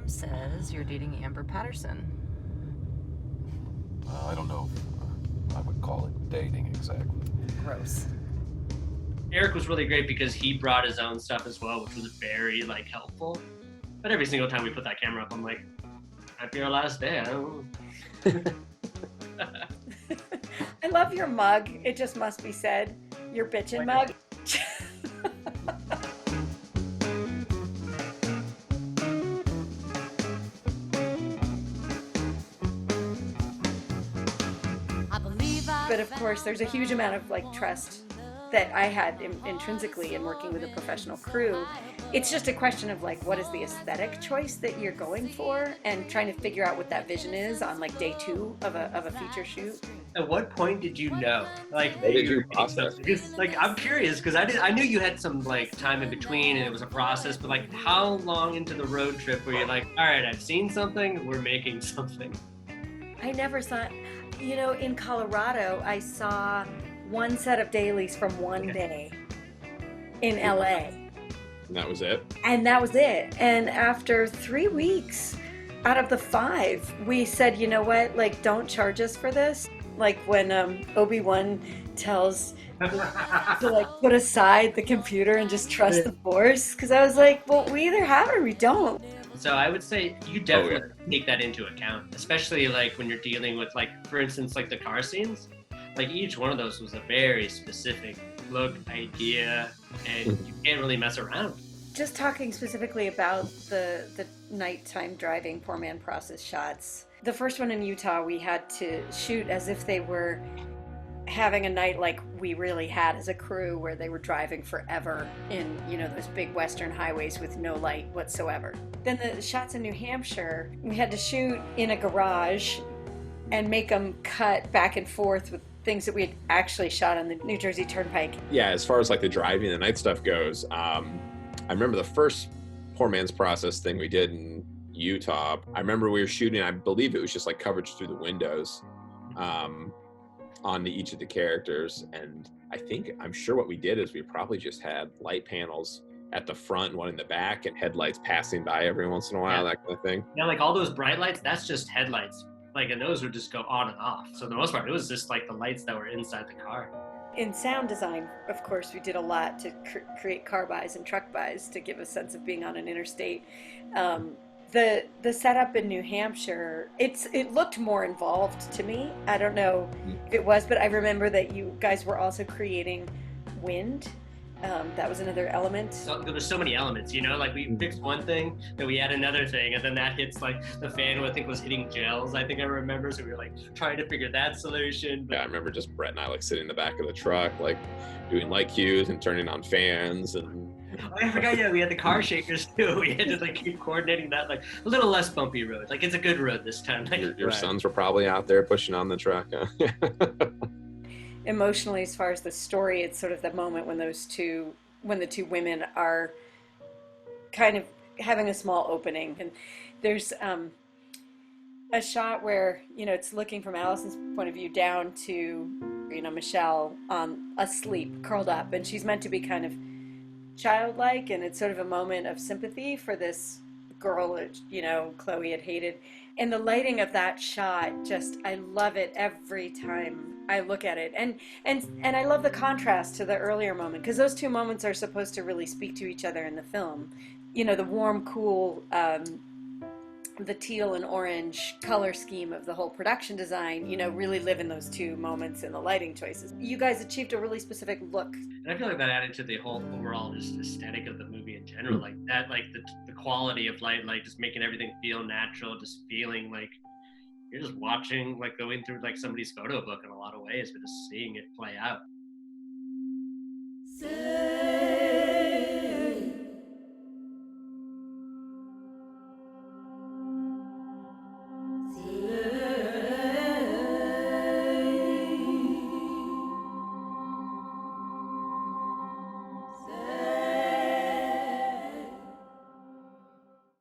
mom says you're dating Amber Patterson. I don't know if I would call it dating exactly. Gross. Eric was really great because he brought his own stuff as well, which was very helpful. But every single time we put that camera up, I'm like, might be our last day. I don't know. I love your mug. It just must be said. Your bitchin' mug. But of course, there's a huge amount of trust that I had intrinsically in working with a professional crew. It's just a question of what is the aesthetic choice that you're going for, and trying to figure out what that vision is on day 2 of a feature shoot. At what point did you know? What did you process? Because I'm curious because I knew you had some time in between and it was a process, but how long into the road trip were you like, all right, I've seen something, we're making something? I never saw, in Colorado, I saw one set of dailies from one day in LA. And that was it? And that was it. And after 3 weeks out of the 5, we said, you know what, don't charge us for this. When Obi-Wan tells to put aside the computer and just trust the Force. Because I was like, well, we either have it or we don't. So I would say you definitely take that into account, especially when you're dealing with for instance, the car scenes. Each one of those was a very specific look, idea, and you can't really mess around. Just talking specifically about the nighttime driving poor man process shots. The first one in Utah, we had to shoot as if they were having a night like we really had as a crew, where they were driving forever in those big western highways with no light whatsoever. Then the shots in New Hampshire, we had to shoot in a garage and make them cut back and forth with things that we had actually shot on the New Jersey Turnpike. Yeah, as far as the driving and the night stuff goes, I remember the first poor man's process thing we did in Utah. I remember we were shooting, I believe it was just coverage through the windows on each of the characters. And I'm sure what we did is we probably just had light panels at the front and one in the back and headlights passing by every once in a while, that kind of thing. Yeah, all those bright lights, that's just headlights. And those would just go on and off. So for the most part, it was just the lights that were inside the car. In sound design, of course, we did a lot to create car bys and truck bys to give a sense of being on an interstate. The setup in New Hampshire, it looked more involved to me. I don't know if it was, but I remember that you guys were also creating wind. That was another element. So, there was so many elements, we fixed one thing, then we add another thing, and then that hits the fan, who I think was hitting gels, I think I remember, so we were trying to figure that solution. Yeah, I remember just Brett and I sitting in the back of the truck, doing light cues and turning on fans and... Oh, I forgot, we had the car shakers too. We had to keep coordinating that, a little less bumpy road. It's a good road this time. Your sons were probably out there pushing on the truck, huh? Emotionally, as far as the story, it's sort of the moment when the two women are kind of having a small opening, and there's a shot where it's looking from Allison's point of view down to Michelle asleep, curled up, and she's meant to be kind of childlike, and it's sort of a moment of sympathy for this girl that Chloe had hated. And the lighting of that shot, I love it every time I look at it. And I love the contrast to the earlier moment, because those two moments are supposed to really speak to each other in the film. The warm, cool, the teal and orange color scheme of the whole production design, really live in those two moments in the lighting choices. You guys achieved a really specific look. And I feel that added to the whole overall just aesthetic of the movie in general, the quality of light, just making everything feel natural, just feeling you're just watching, going through somebody's photo book in a lot of ways, but just seeing it play out.